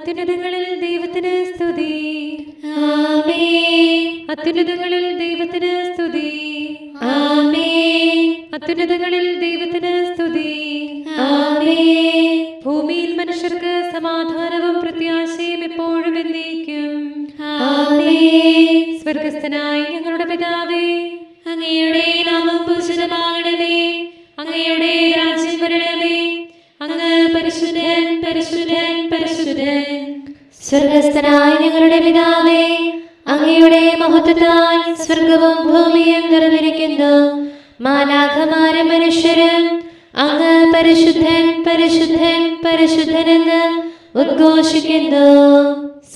അത്യുന്നതങ്ങളിൽ ദൈവത്തിന് സ്തുതി. ആമേൻ. അത്യുന്നതങ്ങളിൽ ദൈവത്തിന് സ്തുതി. ആമേൻ. അത്യുന്നതങ്ങളിൽ ദൈവത്തിന് സ്തുതി. ആമേൻ. ഭൂമിയിൽ മനുഷ്യർക്ക് സമാധാനവും പ്രത്യാശയും എപ്പോഴും എന്നേക്കും. ആമേൻ. സ്വർഗസ്ഥനായ ഞങ്ങളുടെ പിതാവേ, അങ്ങയുടെ നാമം പൂജിതമാകണമേ. അങ്ങയുടെ രാജ്യം വരണമേ. അങ്ങ് പരിശുദ്ധൻ, പരിശുദ്ധൻ, പരിശുദ്ധൻ. സ്വർഗസ്ഥനായ ഞങ്ങളുടെ പിതാവേ, അങ്ങയുടെ മഹത്വത്താൽ സ്വർഗവും ഭൂമിയും നിറഞ്ഞിരിക്കുന്നു. മാലാഖമാരും മനുഷ്യരും അങ്ങ് പരിശുദ്ധൻ, പരിശുദ്ധൻ, പരിശുദ്ധനെന്ന് ഉദ്ഘോഷിക്കുന്നു.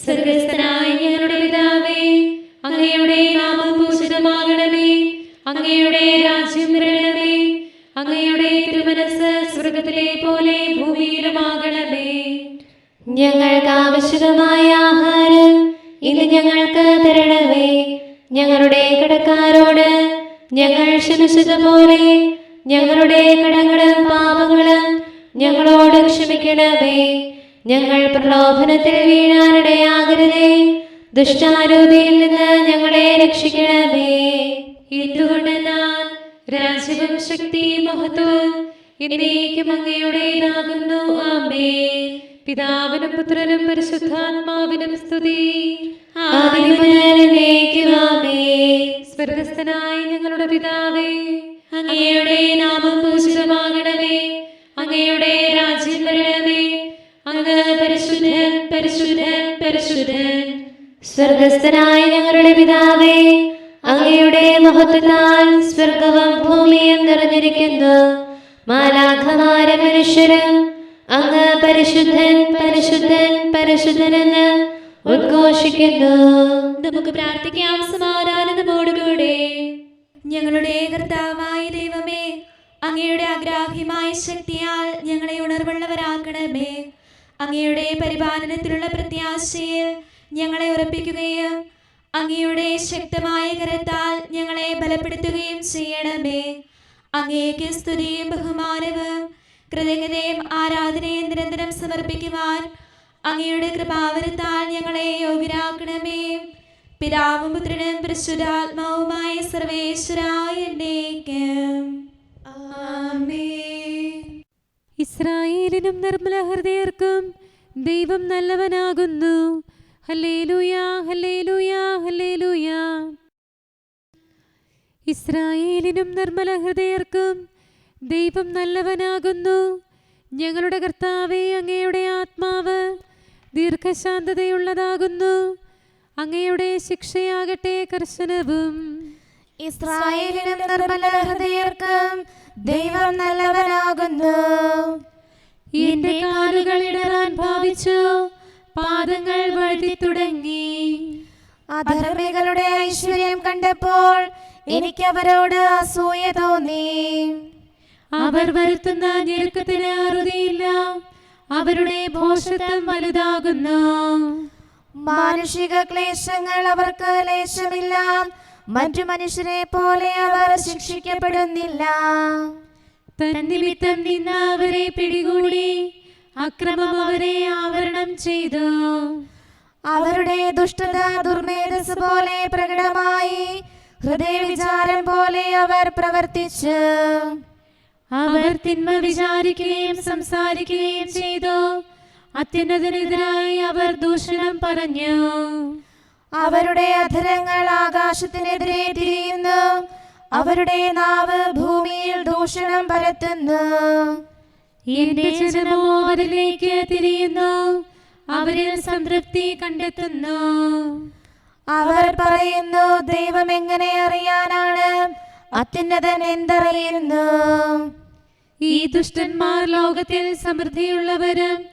സ്വർഗസ്ഥനായ ഞങ്ങളുടെ പിതാവേ, അങ്ങയുടെ നാമം പൂജിതമാകണമേ. അങ്ങയുടെ രാജ്യം വരണമേ. അങ്ങയുടെ തിരുമനസ്സ് സ്വർഗത്തിലെ പോലെ ഭൂമിയിലുമാകണമേ. ഞങ്ങൾക്ക് ആവശ്യമായ ആഹാരം ഇന്ന് ഞങ്ങൾക്ക് തരണമേ. ഞങ്ങളുടെ കടക്കാരോട് ഞങ്ങൾ ക്ഷമിച്ചതുപോലെ ഞങ്ങളുടെ കടങ്ങളും പാപങ്ങളും ഞങ്ങളോട് ക്ഷമിക്കണമേ. ഞങ്ങൾ പ്രലോഭനത്തിൽ വീഴാനിടയാകരുതേ. ദുഷ്ടാരൂപിയിൽ നിന്ന് ഞങ്ങളെ രക്ഷിക്കണമേ. എന്തുകൊണ്ടെന്നാൽ രാജ്യവും ശക്തിയും മഹത്വവും എന്നേക്കും അങ്ങയുടേതാകുന്നു. ആമേൻ. പിതാവിനും പുത്രനും പരിശുദ്ധാത്മാവിനും സ്തുതി. ആദിയും മുതൽ എന്നേക്കും ആമേൻ. സ്വർഗസ്ഥനായ ഞങ്ങളുടെ പിതാവേ, അങ്ങയുടെ നാമം പൂജിതമാകണമേ. അങ്ങയുടെ രാജ്യം വരണമേ. അങ്ങ് പരിശുദ്ധൻ, പരിശുദ്ധൻ, പരിശുദ്ധൻ. സ്വർഗസ്ഥനായ ഞങ്ങളുടെ പിതാവേ, അങ്ങയുടെ മഹത്വത്താൽ സ്വർഗവും ഭൂമിയും നിറഞ്ഞിരിക്കുന്നു. മാലാഖമാരും മനുഷ്യരും അങ്ങ് പരിശുദ്ധൻ, പരിശുദ്ധൻ, പരിശുദ്ധനെന്ന് ഉദ്ഘോഷിക്കുന്നു. നമുക്ക് പ്രാർത്ഥിക്കാം സമാധാനത്തോടുകൂടെ. ഞങ്ങളുടെ കർത്താവായ ദൈവമേ, അങ്ങയുടെ അഗ്രാഹ്യമായ ശക്തിയാൽ ഞങ്ങളെ ഉണർവുള്ളവരാക്കണമേ. അങ്ങയുടെ പരിപാലനത്തിലുള്ള പ്രത്യാശയിൽ ഞങ്ങളെ ഉറപ്പിക്കുകയും അങ്ങയുടെ ശക്തമായ കരത്താൽ ഞങ്ങളെ ബലപ്പെടുത്തുകയും ചെയ്യണമേ. അങ്ങേക്ക് സ്തുതിയും ബഹുമാനവും കൃതജ്ഞതയും ആരാധനയും നിരന്തരം സമർപ്പിക്കുവാൻ അങ്ങയുടെ കൃപാവരത്താൽ ഞങ്ങളെ യോഗ്യരാക്കണമേ. പിതാവും പുത്രനും പരിശുദ്ധാത്മാവുമായ സർവേശ്വരായ എന്നേക്കും ആമേൻ. ഇസ്രായേലിനും നിർമ്മല ഹൃദയർക്കും ദൈവം നല്ലവനാകുന്നു. ഹല്ലേലൂയ, ഹല്ലേലൂയ, ഹല്ലേലൂയ. ഇസ്രായേലിനും നിർമ്മല ഹൃദയർക്കും ദൈവം നല്ലവനാകുന്നു. ഞങ്ങളുടെ കർത്താവേ, അങ്ങയുടെ ആത്മാവ് ദീർഘശാന്തതയുള്ളതാകുന്നു. അങ്ങയുടെ ശിക്ഷയാകട്ടെ കർശനവും. ഇസ്രായേലിനും നിർമ്മല ഹൃദയർക്കും ദൈവം നല്ലവനാകുന്നു. എന്റെ കാലുകൾ ഇടറാൻ ഭാവിച്ചു, പാദങ്ങൾ വഴുതി തുടങ്ങി. അധർമ്മികളുടെ ഐശ്വര്യം കണ്ടപ്പോൾ എനിക്ക് അവരോട് അസൂയ തോന്നി. അവർ വരുത്തുന്ന ഞെരുക്കത്തിന് അറുതിയില്ല. അവരുടെ ഭോഷത്വം വലുതാകുന്നു. മാനുഷിക ക്ലേശങ്ങൾ അവർക്ക് ലേശമില്ല. മറ്റു മനുഷ്യരെ പോലെ അവർ ശിക്ഷിക്കപ്പെടുന്നില്ല. തന്നിമിത്തം നിന്ന് അവരെ പിടികൂടി, അക്രമം അവരെ ആവരണം ചെയ്തു. അവരുടെ ദുഷ്ടത ദുർമേധസ് പോലെ പ്രകടമായി, ഹൃദയവിചാരം പോലെ അവർ പ്രവർത്തിച്ചു. അവർ തിന്മ വിചാരിക്കുകയും സംസാരിക്കുകയും ചെയ്തു. അത്യുന്നതനെതിരായി അവർ ദൂഷണം പറഞ്ഞു. അവരുടെ അധരങ്ങൾ ആകാശത്തിനെതിരെ തിരിയുന്നു. അവരുടെ നാവ് ഭൂമിയിൽ ദൂഷണം പരത്തുന്നു. എന്റെ ജനമോ അവരിലേക്ക് തിരിയുന്നു. അവരിൽ സംതൃപ്തി കണ്ടെത്തുന്നു. അവർ പറയുന്നു, ദൈവം എങ്ങനെ അറിയാനാണ്? അത്യുന്നതൻ എന്തറിയുന്നു? ഈ ദുഷ്ടന്മാർ ലോകത്തിൽ സമൃദ്ധിയുള്ളവരും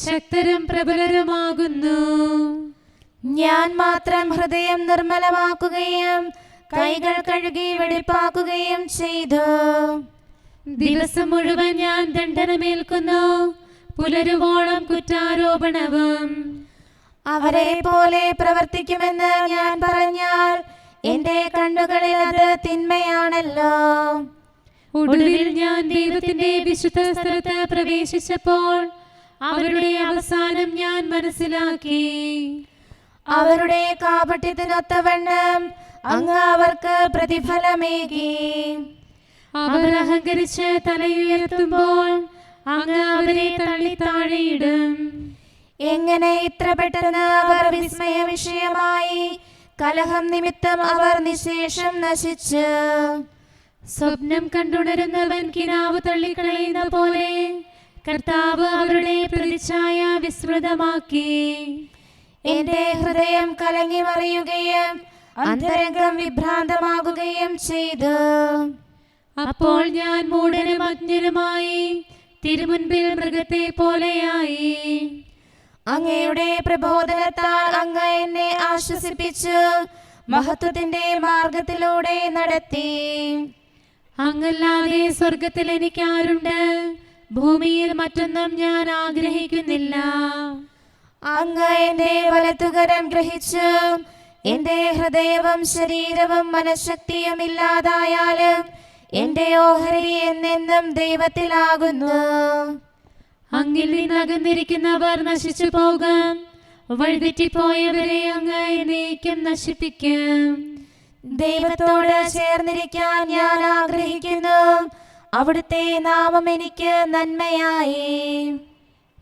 ശക്തരും പ്രബലരുമാകുന്നു. ഞാൻ മാത്രം ഹൃദയം നിർമ്മലമാക്കുകയും കൈകൾ കഴുകി വെടിപ്പാക്കുകയും ചെയ്തു. ദിവസം മുഴുവൻ ഞാൻ ദണ്ഡനമേൽക്കുന്നു, പുലരുവോളം കുറ്റാരോപണവും. അവരെ പോലെ പ്രവർത്തിക്കുമെന്ന് ഞാൻ പറഞ്ഞാൽ എന്റെ കണ്ണുകളിൽ അത് തിന്മയാണല്ലോ. ഒടുവിൽ ഞാൻ ദൈവത്തിന്റെ വിശുദ്ധ സ്ഥലത്ത് പ്രവേശിച്ചപ്പോൾ അവരുടെ അവസാനം ഞാൻ മനസ്സിലാക്കി. അവരുടെ കാപട്യത്തിനൊത്തവണ്ണം അങ്ങ് അവർക്ക് പ്രതിഫലമേകി. അവർ അഹങ്കരിച്ച് തലയുയർത്തുമ്പോൾ അങ്ങ് അവരെ തള്ളി താഴെയിടും. എങ്ങനെ ഇത്ര പെട്ടെന്ന് അവർ വിസ്മയ വിഷയമായി, കലഹം നിമിത്തം അവർ നിശേഷം നശിച്ചു. സ്വപ്നം കണ്ടുണരുന്നവൻ കിനാവ് തള്ളിക്കളയുന്ന പോലെ കർത്താവ് അവരുടെ പ്രതിച്ഛായ വിസ്മൃതമാക്കി. എന്റെ ഹൃദയം കലങ്ങി മറിയുകയും അന്തരംഗം വിഭ്രാന്തമാകുകയും ചെയ്തു. അപ്പോൾ ഞാൻ മൂഢനും അജ്ഞനുമായി തിരുമുൻപിൽ മൃഗത്തെ പോലെയായി. അങ്ങയുടെ പ്രബോധനത്താൽ അങ്ങ് എന്നെ ആശ്വസിപ്പിച്ചു, മഹത്വത്തിന്റെ മാർഗത്തിലൂടെ നടത്തി. അങ്ങല്ലാതെ സ്വർഗത്തിൽ എനിക്കാരുണ്ട്? ഭൂമിയിൽ മറ്റൊന്നും ഞാൻ ആഗ്രഹിക്കുന്നില്ല. അങ്ങ് എന്റെ വലത്തുകരം ഗ്രഹിച്ചു. എന്റെ ഹൃദയവും ശരീരവും മനഃശക്തിയും ഇല്ലാതായാലും എന്റെ ഓഹരി എന്നെന്നും ദൈവത്തിലാകുന്നു. അങ്ങിൽ നിന്ന് അകന്നിരിക്കുന്നവർ നശിച്ചു പോകും. വഴിതെറ്റിപ്പോയവരെ അങ്ങ് എന്നേക്കും നശിപ്പിക്കും. ദൈവത്തോട് ചേർന്നിരിക്കാൻ ഞാൻ ആഗ്രഹിക്കുന്നു. അവിടുത്തെ നാമം എനിക്ക് നന്മയായി.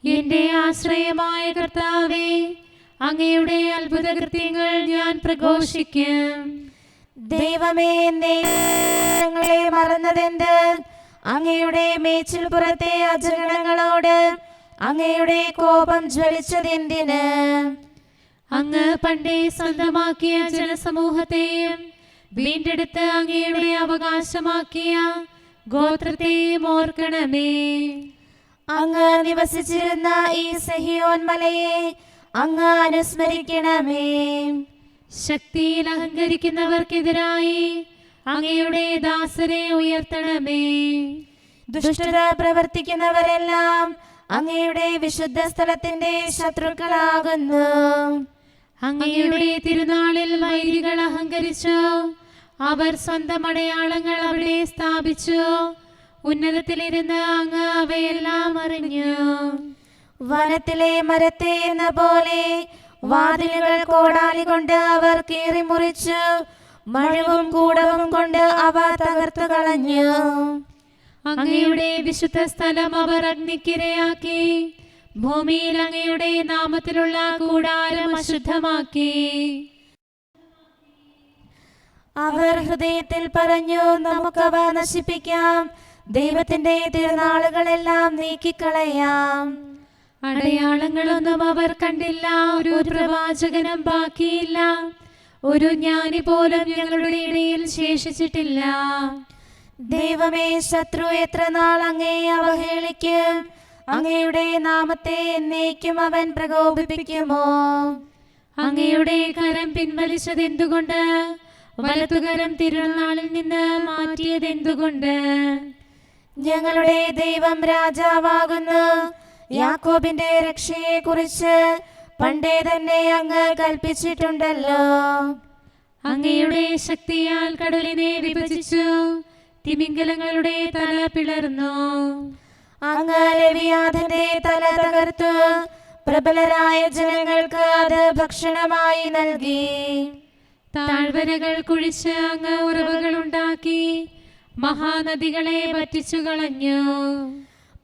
എന്റെ ആശ്രയമായ കർത്താവേ, അങ്ങയുടെ അത്ഭുതകൃത്യങ്ങൾ ഞാൻ പ്രഘോഷിക്കും. ദൈവമേ, ഞങ്ങളെ മറന്നതെന്ത്? അങ്ങയുടെ മേച്ചിൽ പുറത്തെ അജഗണങ്ങളോട് അങ്ങയുടെ കോപം ജ്വലിച്ചതെന്തിന്? അങ്ങ് പണ്ടേ സ്വന്തമാക്കിയ ജനസമൂഹത്തെയും വീണ്ടെടുത്ത് അങ്ങയുടെ അവകാശമാക്കിയ ഗോത്രത്തെയും ഓർക്കണമേ. അങ്ങ് നിവസിച്ചിരുന്ന ഈ സഹിയോൻ മലയെ അങ്ങ് അനുസ്മരിക്കണമേ. ശക്തിയിൽ അഹങ്കരിക്കുന്നവർക്കെതിരായി അങ്ങയുടെ ദാസരെ ഉയർത്തണമേ. ദുഷ്ടത പ്രവർത്തിക്കുന്നവരെല്ലാം അങ്ങയുടെ വിശുദ്ധ സ്ഥലത്തിന്റെ ശത്രുക്കളാകുന്നു. അങ്ങയുടെ തിരുനാളിൽ വൈരികൾ അഹങ്കരിച്ചു. അവർ സ്വന്തം അടയാളങ്ങൾ അവിടെ സ്ഥാപിച്ചു. ഉന്നതത്തിലിരുന്ന് അങ്ങ് അവയെല്ലാം അറിഞ്ഞു. വനത്തിലെ മരത്തെ എന്ന പോലെ വാതിലുകൾ കോടാലി കൊണ്ട് അവർ കീറിമുറിച്ചു. മഴവും കൂടവും കൊണ്ട് അവ തകർത്തു കളഞ്ഞു. അങ്ങയുടെ വിശുദ്ധ സ്ഥലം അവർ അഗ്നിക്കിരയാക്കി. ഭൂമിയിൽ അങ്ങയുടെ നാമത്തിലുള്ള കൂടാരം അശുദ്ധമാക്കി. അവർ ഹൃദയത്തിൽ പറഞ്ഞു, നമുക്കവ നശിപ്പിക്കാം, ദൈവത്തിന്റെ തിരുനാളുകളെല്ലാം നീക്കിക്കളയാം. അടയാളങ്ങളൊന്നും അവർ കണ്ടില്ല. ഒരു പ്രവാചകനും ബാക്കിയില്ല. ഒരു ജ്ഞാനി പോലും ഞങ്ങളുടെ ഇടയിൽ ശേഷിച്ചിട്ടില്ല. ദൈവമേ, ശത്രു എത്ര നാൾ അങ്ങയെ അവഹേളിക്കും? അങ്ങയുടെ നാമത്തെ എന്നേക്കും അവൻ പ്രകോപിപ്പിക്കുമോ? അങ്ങയുടെ കരം പിൻവലിച്ചത് എന്തുകൊണ്ട്? വലത്തുകരം തിരുനാളിൽ നിന്ന് മാറ്റിയത് എന്തുകൊണ്ട്? ഞങ്ങളുടെ ദൈവം രാജാവാകുന്നു. യാക്കോബിന്റെ രക്ഷയെ കുറിച്ച് പണ്ടേ തന്നെ അങ്ങ് കൽപ്പിച്ചിട്ടുണ്ടല്ലോ. അങ്ങയുടെ ശക്തിയാൽ കടലിനെ വിഭജിച്ചു. തിമിംഗലങ്ങളുടെ തല പിളർന്നു. അങ്ങ് ലെവിയാഥന്റെ തല തകർത്തു. പ്രബലരായ ജനങ്ങൾക്ക് അത് ഭക്ഷണമായി നൽകി. താഴ്വരകൾ കുഴിച്ച് അങ്ങ് ഉറവകൾ ഉണ്ടാക്കി. മഹാനദികളെ വറ്റിച്ചു കളഞ്ഞു.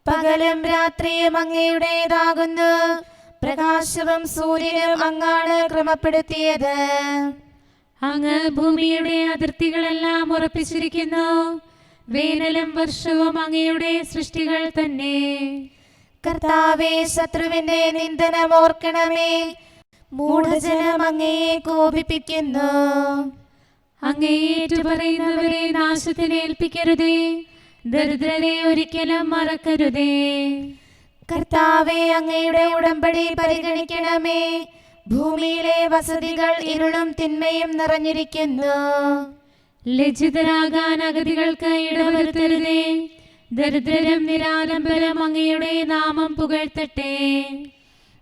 പകലും രാത്രിയും അങ്ങയുടേതാകുന്നു. പ്രകാശവും സൂര്യനും അങ്ങാണ് ക്രമപ്പെടുത്തിയത്. അങ്ങ് ഭൂമിയുടെ അതിർത്തികളെല്ലാം ഉറപ്പിച്ചിരിക്കുന്നു. വേനലും വർഷവും അങ്ങയുടെ സൃഷ്ടികൾ തന്നെ. കർത്താവേ, ശത്രുവിന്റെ നിന്ദനം ഓർക്കണമേ. മൂഢജനം അങ്ങയെ കോപിപ്പിക്കുന്നു. അങ്ങയെ ഏറ്റുപറയുന്നവരെ നാശത്തിനേൽപ്പിക്കരുതേ. ദരിദ്രരെ ഒരിക്കലും മറക്കരുതേ. കർത്താവേ, അങ്ങയുടെ ഉടമ്പടി പരിഗണിക്കണമേ. ഭൂമിയിലെ വസതികൾ ഇരുളും തിന്മയും നിറഞ്ഞിരിക്കുന്നു. ലജ്ജിതരാകാൻ അഗതികൾക്ക് ഇടവരുത്തരുതേ. ദരിദ്രരും നിരാലംബരും അങ്ങയുടെ നാമം പുകഴ്ത്തട്ടെ.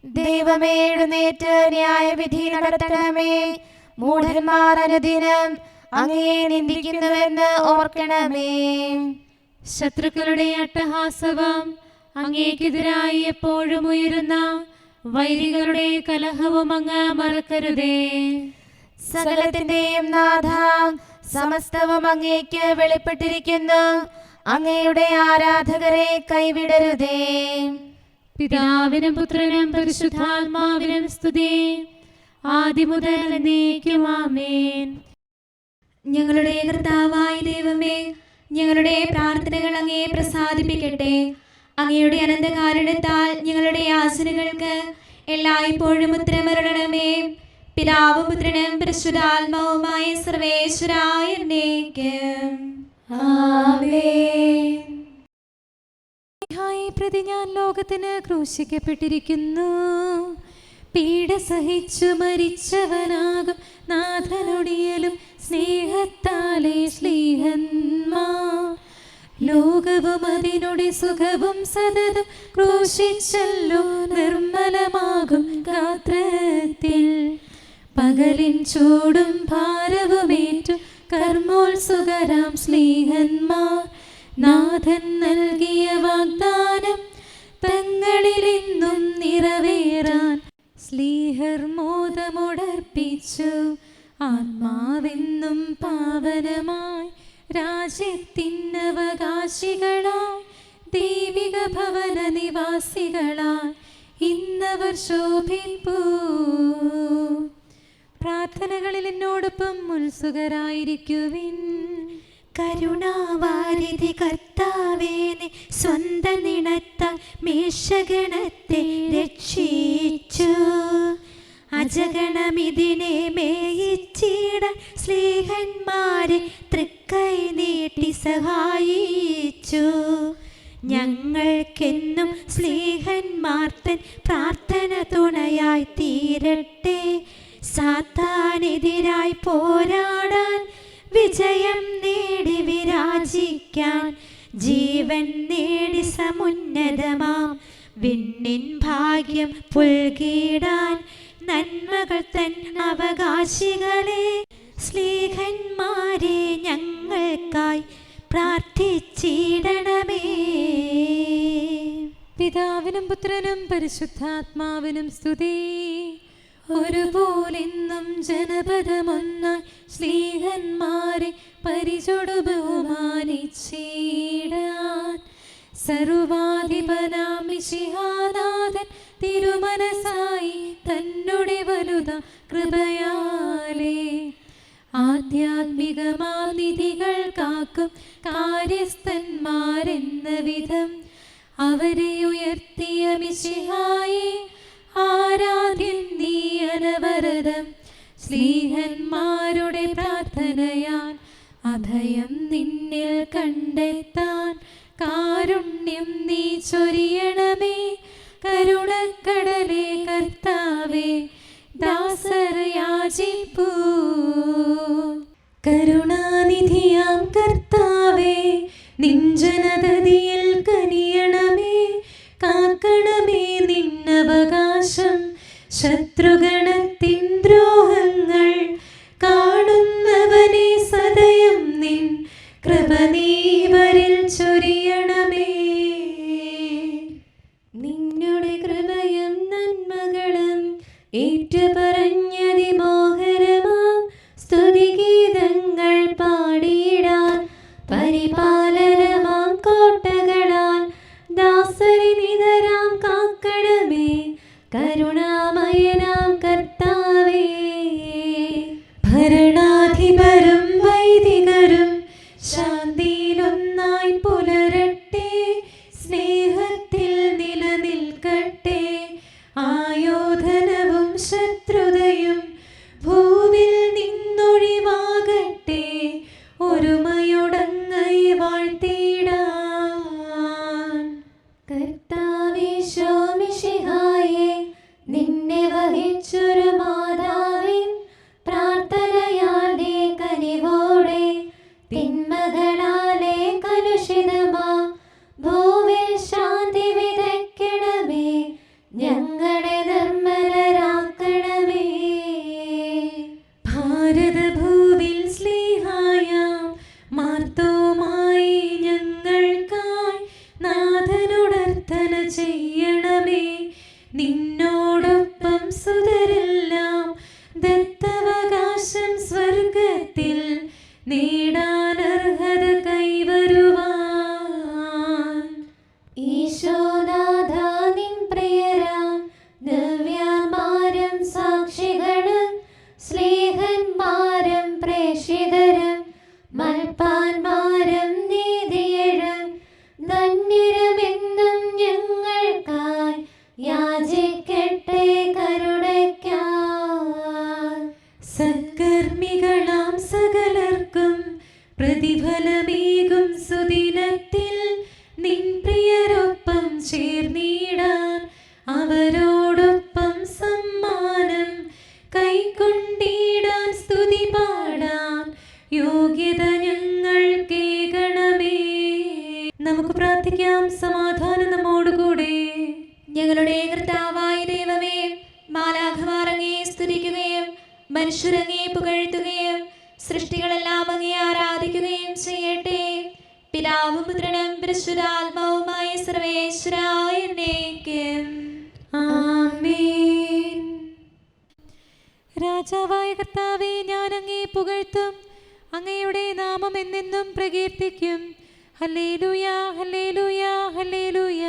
ദൈവമേ, എഴുന്നേറ്റ് ന്യായവിധി നടത്തണമേ. മൂഢന്മാർ അനുദിനം അങ്ങയെ നിന്ദിക്കുന്നുവെന്ന് ഓർക്കണമേ. ശത്രുക്കളുടെ അട്ടഹാസവും അങ്ങേക്കെതിരായി എപ്പോഴും ഉയരുന്ന വൈരികളുടെ കലഹവും അങ്ങ് മറക്കരുതേ. സകലത്തിന്റെയും നാഥ, സമസ്തവും അങ്ങേക്ക് വെളിപ്പെട്ടിരിക്കുന്നു. അങ്ങയുടെ ആരാധകരെ കൈവിടരുതേ. പിതാവിനും പുത്രനും പരിശുദ്ധാത്മാവിനും സ്തുതി, ആദ്യം മുതൽ എന്നേക്കും ആമേൻ. ഞങ്ങളുടെ കർത്താവായ ദൈവമേ, ഞങ്ങളുടെ പ്രാർത്ഥനകൾ അങ്ങേ പ്രസാദിപ്പിക്കട്ടെ. അങ്ങയുടെ അനന്തകാരുണ്യത്താൽ ഞങ്ങളുടെ യാചനകൾക്ക് എല്ലായ്പ്പോഴും ഉത്തരമരുളണമേ. പിതാവും പുത്രനും പരിശുദ്ധാത്മാവുമായ സർവേശ്വരായ എന്നേക്കും ആമേൻ. പ്രതി ഞാൻ ലോകത്തിന് ക്രൂശിക്കപ്പെട്ടിരിക്കുന്നു. പീഡ സഹിച്ചു മരിച്ചവനാകും നാഥനൊടിയലും സ്നേഹത്താലെ ശ്ലീഹന്മാർ ലോകവും അതിനുടെ സുഖവും സതതം ക്രൂശിച്ചല്ലോ നിർമ്മലമാകും ഗാത്രത്തിൽ. പകലിൻ ചൂടും ഭാരവുമേറ്റു കർമ്മോത്സുകരാം സ്ലീഹന്മാർ നാഥൻ നൽകിയ വാഗ്ദാനം തങ്ങളിലിന്നും നിറവേറാൻ സ്ലീഹർ മോദമുടർപ്പിച്ചു. ആത്മാവെന്നും പാവനമായി രാജ്യത്തിനവകാശികളായി ദൈവിക ഭവന നിവാസികളായി ഇന്നവർ ശോഭിപ്പൂ. പ്രാർത്ഥനകളിൽ എന്നോടൊപ്പം ഉത്സുകരായിരിക്കുവിൻ. കരുണാവാരിധി കർത്താവേ, നീ സ്വന്ത നിണത്താൽ മേഷഗണത്തെ രക്ഷിച്ചു. അജഗണമിതിനെ മേയിച്ചിടാൻ സ്ലീഹന്മാരെ തൃക്കൈ നീട്ടി സഹായിച്ചു. ഞങ്ങൾക്കെന്നും സ്ലീഹന്മാർ തൻ പ്രാർത്ഥന തുണയായി തീരട്ടെ. സാത്താനെതിരായി പോരാടാൻ വിജയം നേടി വിരാജിക്കാൻ ജീവൻ നേടി സമുന്നതമാം വിണ്ണിൻ ഭാഗ്യം പുൽകിടാൻ നന്മകൾ തൻ അവകാശികളെ സ്ലീഹന്മാരെ ഞങ്ങൾക്കായി പ്രാർത്ഥിച്ചിടണമേ. പിതാവിനും പുത്രനും പരിശുദ്ധാത്മാവിനും സ്തുതി. ഒരുപോലെന്നും ജനപദമൊന്നായി സ്ലീഹന്മാരെ പരിചൊടു ബഹുമാനിച്ചിടാൻ സർവാധിപനാം മിശിഹാനാഥൻ തിരുമനസായി തന്നുടെ വലുത കൃപയാലേ ആധ്യാത്മികമാ നിധികൾ കാക്കും കാര്യസ്ഥന്മാരെന്ന വിധം അവരെ ഉയർത്തിയ മിശിഹായെ ആരാധ്യൻ നീ അനവരതം. സ്ലീഹന്മാരുടെ പ്രാർത്ഥനയാൽ അഭയം നിന്നിൽ കണ്ടെത്താൻ കാരുണ്യം നീ ചൊരിയണമേ. കരുണക്കടലേ കർത്താവേ, ദാസർ യാചിപ്പൂ. കരുണാനിധിയാം കർത്താവേ, നിഞ്ജനതതിയിൽ കനിയണമേ. കാക്കണമേ നിന്നവകാശം, ശത്രുഗണത്തിൻ ദ്രോഹങ്ങൾ കാണുന്നവനെ സദയം നിൻ കൃപ നീവരിൽ ചൊരിയണമേ. നിന്നുടെ കൃപയും നന്മകളും ഏറ്റുപറഞ്ഞതിമോഹരമാം സ്തുതിഗീതങ്ങൾ പാടിയിടാൻ പരിപാലനമാം കോട്ടകളാൽ ദാസരി നിതരാം കാക്കണമേ. കരുണാമയനാം കർത്താവേ, ഭരണാധിപരും വൈദികരും ശാന്തിയിലൊന്നായി പുലരട്ടെ. സ്നേഹത്തിൽ നിലനിൽക്കട്ടെ. ആയോധനവും ശത്രുതയും ഭൂവിൽ നിന്നൊഴിവാകട്ടെ. ഒരുമയുടങ്ങൈ വാഴ്ത്തിടാൻ കർത്താവേ ശോമിശിഹായേ, നിൻ നിന്നോടൊപ്പം സുതരെല്ലാം ദത്തവകാശം സ്വർഗത്തിൽ നേടാൻ അർഹത കൈവരുവാൻ. ഈശോനാഥ നിൻ പ്രിയരാം ദിവ്യന്മാരും സാക്ഷികളും സ്നേഹന്മാരും പ്രേക്ഷിതരും മൽപ്പാന്മാരും നീതിയരും ധന്യരുമെന്നും ഞങ്ങൾക്കായി യാചിക്കട്ടെ കരുണയ്ക്കായി. സത്കർമ്മികളാം സകലർക്കും പ്രതിഫലമേകും സുദിനത്തിൽ നിൻ പ്രിയരൊപ്പം ചേർന്നിടാൻ അവരോടൊപ്പം സമ്മാനം കൈക്കൊണ്ടിടാൻ സ്തുതി പാടാൻ യോഗ്യത ഞങ്ങൾക്കേകണമേ. നമുക്ക് പ്രാർത്ഥിക്കാം. സമാധാനം നമ്മോടുകൂടെ. ഞങ്ങളുടെ കർത്താവായ ദൈവമേ, മാലാഖമാർ അങ്ങയെ സ്തുതിക്കുകയും മനുഷ്യരങ്ങയെ പുകഴ്ത്തുകയും സൃഷ്ടികളെല്ലാം അങ്ങയെ ആരാധിക്കുകയും ചെയ്യട്ടെ. പിതാവും പുത്രനും പരിശുദ്ധാത്മാവുമായ സർവേശ്വരായ എന്നേക്കും ആമേൻ. രാജാവായ കർത്താവേ, ഞാൻ അങ്ങയെ പുകഴ്ത്തും. അങ്ങയുടെ നാമം എന്നെന്നും പ്രകീർത്തിക്കും. ഹല്ലേലൂയ, ഹല്ലേലൂയ, ഹല്ലേലൂയ.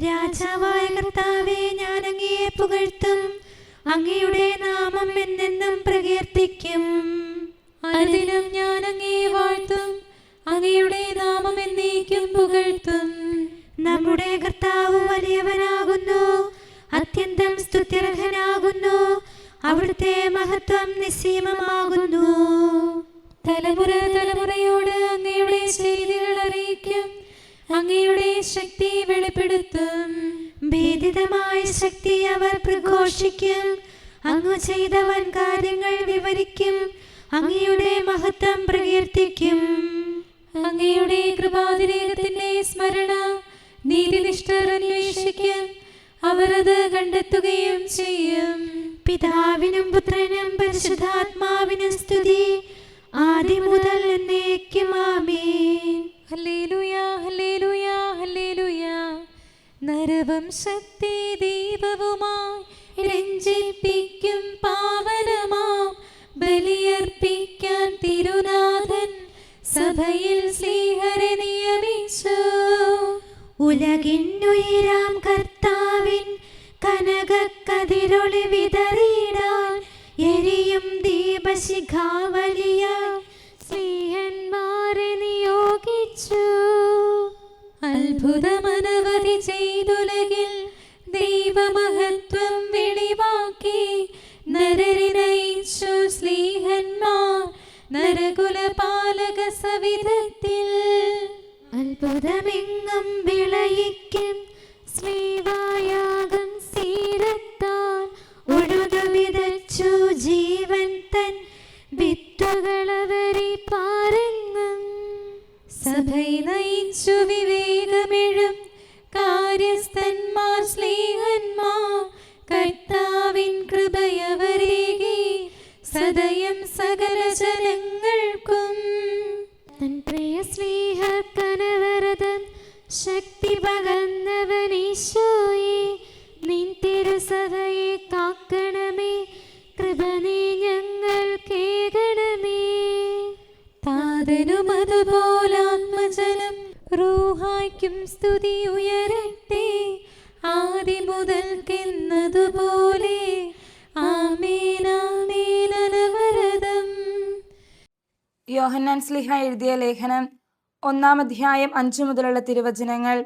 രാജാവായ കർത്താവേ, ഞാൻ അങ്ങയെ പുകഴ്ത്തും. അങ്ങയുടെ നാമം എന്നെന്നും പ്രകീർത്തിക്കും. അനുദിനം ഞാൻ അങ്ങയെ വാഴ്ത്തും. അങ്ങയുടെ നാമം എന്നേക്കും പുകഴ്ത്തും. നമ്മുടെ കർത്താവ് വലിയവനാകുന്നു, അത്യന്തം സ്തുത്യർഹനാകുന്നു. അവിടുത്തെ മഹത്വം നിസ്സീമമാകുന്നു. തലമുറ തലമുറയോട് അങ്ങയുടെ ചെയ്തികൾ അറിയിക്കും. അങ്ങയുടെ ശക്തി വെളിപ്പെടുത്തും. ഭേദിതമായ ശക്തി അവർ പ്രഘോഷിക്കും. അങ്ങ് ചെയ്ത വൻ കാര്യങ്ങൾ വിവരിക്കും. അങ്ങയുടെ മഹത്വം പ്രകീർത്തിക്കും. അങ്ങയുടെ കൃപാതിരേകത്തിന്റെ സ്മരണ നീതിനിഷ്ഠർ അന്വേഷിക്കും. അവർ അത് കണ്ടെത്തുകയും ചെയ്യും. പിതാവിനും പുത്രനും പരിശുദ്ധാത്മാവിനും സ്തുതി, ആദ്യം മുതൽ എന്നേക്കും. ആമേൻ. ഹല്ലേലൂയ, ഹല്ലേലൂയ, ഹല്ലേലൂയ. നരവംശത്തെ ദൈവവുമായി രഞ്ജിപ്പിക്കും പാവനമാം ബലിയർപ്പിക്കാൻ തിരുനാഥൻ സഭയിൽ സ്നേഹരെ നിയമിച്ചു. ഉലകിന്നുയരാം കർത്താവിൻ കനകക്കതിരൊളി വിതറിയിടാൻ എരിയും ദീപശിഖാവലിയായി സ്നേഹന്മാരെ നിയോഗിച്ചു. അത്ഭുതമനവധി ചെയ്തുലകിൽ ദൈവമഹത്വം വെളിവാക്കി നരരെ നയിച്ചു സ്നേഹന്മാർ നരകുലപാലക സവിധത്തിൽ. അത്ഭുതമെങ്ങും വിളയിക്കും സ്ലീവായാഗം സീരത്താൽ ഉഴുതു വിതച്ചു ജീവൻ തൻ വിത്തുകളവരെ പാരങ്ങും. സഭയെ നയിച്ചു വിവേകമെഴും കാര്യസ്ഥന്മാർ സ്നേഹന്മാർ കർത്താവിൻ കൃപയവരേകി സദയം സകല ജനങ്ങൾക്കും. തൻ പ്രിയ സ്നേഹ കനവരതൻ ശക്തി പകർന്നവനീശോയെ, നിൻ തിരുസഭയെ കാക്കണമേ, കൃപ നീ ഞങ്ങൾക്കേകണമേ. താതനും അതുപോലാത്മജനം റൂഹായ്ക്കും സ്തുതി ഉയരട്ടെ, ആദി മുതൽക്കെന്നതുപോലെ. ആമേൻ, ആമേൻ, അനവരതം. യോഹന്നാൻ ശ്ലീഹ എഴുതിയ ലേഖനം 1-ാം അധ്യായം 5 മുതലുള്ള തിരുവചനങ്ങൾ.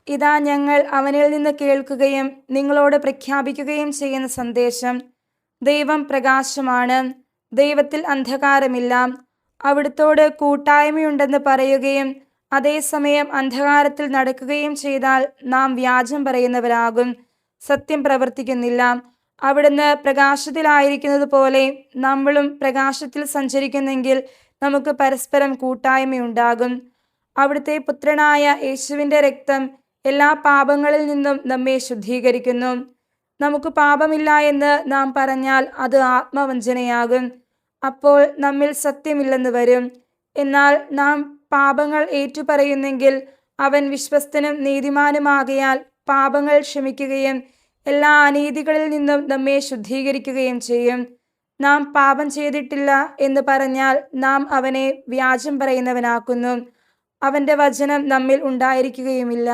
ഇതാ ഞങ്ങൾ അവനിൽ നിന്ന് കേൾക്കുകയും നിങ്ങളോട് പ്രഖ്യാപിക്കുകയും ചെയ്യുന്ന സന്ദേശം. ദൈവം പ്രകാശമാണ്, ദൈവത്തിൽ അന്ധകാരമില്ല. അവിടുത്തോട് കൂട്ടായ്മയുണ്ടെന്ന് പറയുകയും അതേസമയം അന്ധകാരത്തിൽ നടക്കുകയും ചെയ്താൽ നാം വ്യാജം പറയുന്നവരാകും, സത്യം പ്രവർത്തിക്കുന്നില്ല. അവിടുന്ന് പ്രകാശത്തിലായിരിക്കുന്നത് പോലെ നമ്മളും പ്രകാശത്തിൽ സഞ്ചരിക്കുന്നെങ്കിൽ നമുക്ക് പരസ്പരം കൂട്ടായ്മയുണ്ടാകും. അവിടുത്തെ പുത്രനായ യേശുവിൻ്റെ രക്തം എല്ലാ പാപങ്ങളിൽ നിന്നും നമ്മെ ശുദ്ധീകരിക്കുന്നു. നമുക്ക് പാപമില്ല എന്ന് നാം പറഞ്ഞാൽ അത് ആത്മവഞ്ചനയാകും, അപ്പോൾ നമ്മിൽ സത്യമില്ലെന്ന് വരും. എന്നാൽ നാം പാപങ്ങൾ ഏറ്റുപറയുന്നെങ്കിൽ അവൻ വിശ്വസ്തനും നീതിമാനുമാകയാൽ പാപങ്ങൾ ക്ഷമിക്കുകയും എല്ലാ അനീതികളിൽ നിന്നും നമ്മെ ശുദ്ധീകരിക്കുകയും ചെയ്യും. നാം പാപം ചെയ്തിട്ടില്ല എന്ന് പറഞ്ഞാൽ നാം അവനെ വ്യാജം പറയുന്നവനാക്കുന്നു, അവന്റെ വചനം നമ്മിൽ ഉണ്ടായിരിക്കുകയുമില്ല.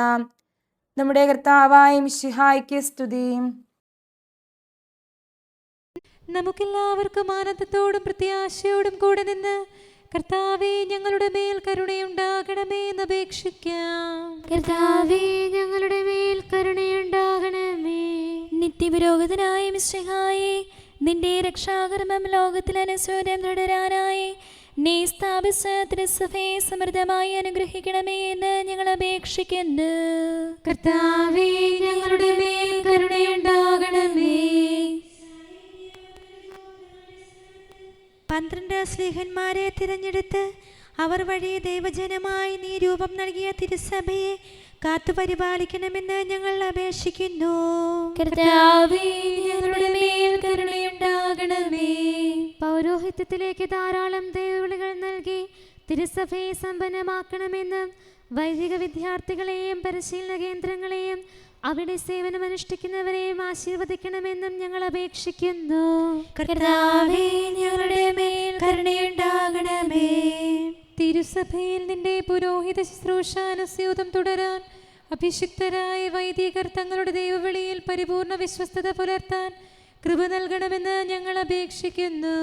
നമ്മുടെ കർത്താവായ മിശിഹായ്ക്ക് സ്തുതി. നമുക്കെല്ലാവർക്കും ആനന്ദത്തോടും പ്രത്യാശയോടും കൂടെ നിന്ന് കർത്താവേ ഞങ്ങളുടെ മേൽ കരുണയുണ്ടാകണമേ എന്ന് അപേക്ഷിക്കാം. കർത്താവേ ഞങ്ങളുടെ മേൽ കരുണയുണ്ടാകണമേ. നിത്യപുരോഹിതനായ മിശിഹായേ, നിന്റെ രക്ഷാകർമ്മം ലോകത്തിൽ അനുസ്യൂതം തുടരാനായി നീ സ്ഥാപിച്ച തിരുസഭയെ സമൃദ്ധമായി അനുഗ്രഹിക്കണമേ എന്ന് ഞങ്ങൾ അപേക്ഷിക്കുന്നു. കർത്താവേ ഞങ്ങളുടെ മേൽ കരുണയുണ്ടാകണമേ. 12 സ്ലീഹന്മാരെ തിരഞ്ഞെടുത്ത് അവർ വഴി ദൈവജനമായി നീ രൂപം നൽകിയ തിരുസഭയെ കാത്തുപരിപാലിക്കണമെന്ന് ഞങ്ങൾ അപേക്ഷിക്കുന്നു. കർത്താവേ ഞങ്ങളുടെ മേൽ കരുണയുണ്ടാകണമേ. പൗരോഹിത്യത്തിലേക്ക് ധാരാളം ദൈവവിളികൾ നൽകി തിരുസഭയെ സമ്പന്നമാക്കണമെന്നും വൈദിക വിദ്യാർത്ഥികളെയും പരിശീലന കേന്ദ്രങ്ങളെയും അവിടെ സേവനമനുഷ്ഠിക്കുന്നവരെയും ആശീർവദിക്കണമെന്നും ഞങ്ങൾ അപേക്ഷിക്കുന്നു. കർത്താവേ ഞങ്ങളുടെ മേൽ കരുണയുണ്ടാകണമേ. തിരുസഭയിൽ നിന്റെ പുരോഹിത ശുശ്രൂഷ അനുസ്യൂതം തുടരാൻ അഭിഷിക്തരായ വൈദികർ തങ്ങളുടെ ദൈവവിളിയിൽ പരിപൂർണ വിശ്വസ്തത പുലർത്താൻ കൃപ നൽകണമെന്ന് ഞങ്ങൾ അപേക്ഷിക്കുന്നു.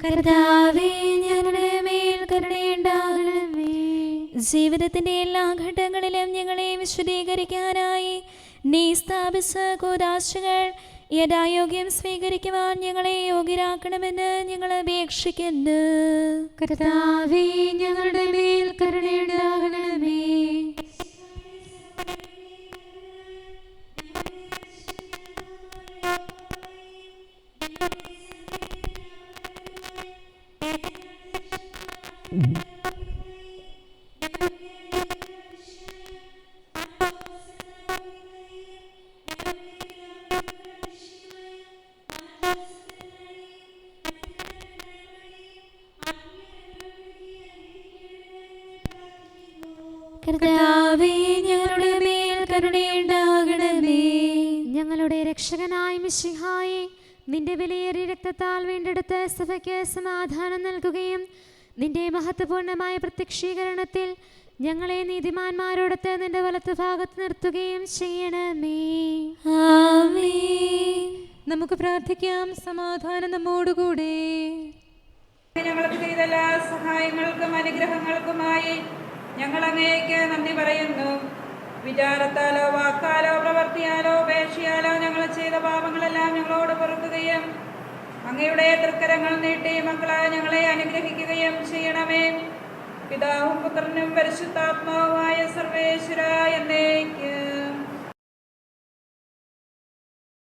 കർത്താവേ ഞങ്ങളുടെ മേൽ കരുണയുണ്ടാകണമേ. ജീവിതത്തിന്റെ എല്ലാ ഘട്ടങ്ങളിലും ഞങ്ങളെ വിശുദ്ധീകരിക്കാനായി നീ സ്ഥാപിച്ച കൂദാശകൾ യഥായോഗ്യം സ്വീകരിക്കുവാൻ ഞങ്ങളെ യോഗ്യരാക്കണമെന്ന് ഞങ്ങൾ അപേക്ഷിക്കുന്നു. കർത്താവേ ഞങ്ങളുടെ മേൽ കരുണയുണ്ടാകണമേ. കർത്താവേ ഞങ്ങളുടെ മേൽ കരുണയുണ്ടാകണമേ. ഞങ്ങളുടെ രക്ഷകനായ മിശിഹായെ, നിന്റെ വിലയേറിയ രക്തത്താൽ വീണ്ടെടുത്ത സഭയ്ക്ക് സമാധാനം നൽകുകയും നിന്റെ മഹത്വപൂർണമായ പ്രത്യക്ഷീകരണത്തിൽ ഞങ്ങളെ നീതിമാന്മാരോടൊത്ത് നിന്റെ വലത്തുഭാഗത്ത് നിർത്തുകയും ചെയ്യണമേ. ആമേൻ. നമുക്ക് പ്രാർത്ഥിക്കാം. സമാധാനം നമ്മോടുകൂടെ. ഞങ്ങൾക്ക് ചെയ്ത എല്ലാ സഹായങ്ങൾക്കും അനുഗ്രഹങ്ങൾക്കുമായി ഞങ്ങൾ അങ്ങേക്ക് നന്ദി പറയുന്നു. വിചാരത്താലോ വാക്കാലോ പ്രവർത്തിയാലോ ഉപേക്ഷയാലോ ഞങ്ങൾ ചെയ്ത പാപങ്ങളെല്ലാം ഞങ്ങളോട് പൊറുക്കുകയും അങ്ങയുടെ തൃക്കരങ്ങൾ നീട്ടി മക്കളായ ഞങ്ങളെ അനുഗ്രഹിക്കുകയും ചെയ്യണമേ. പിതാവും പുത്രനും പരിശുദ്ധാത്മാവുമായ സർവേശ്വര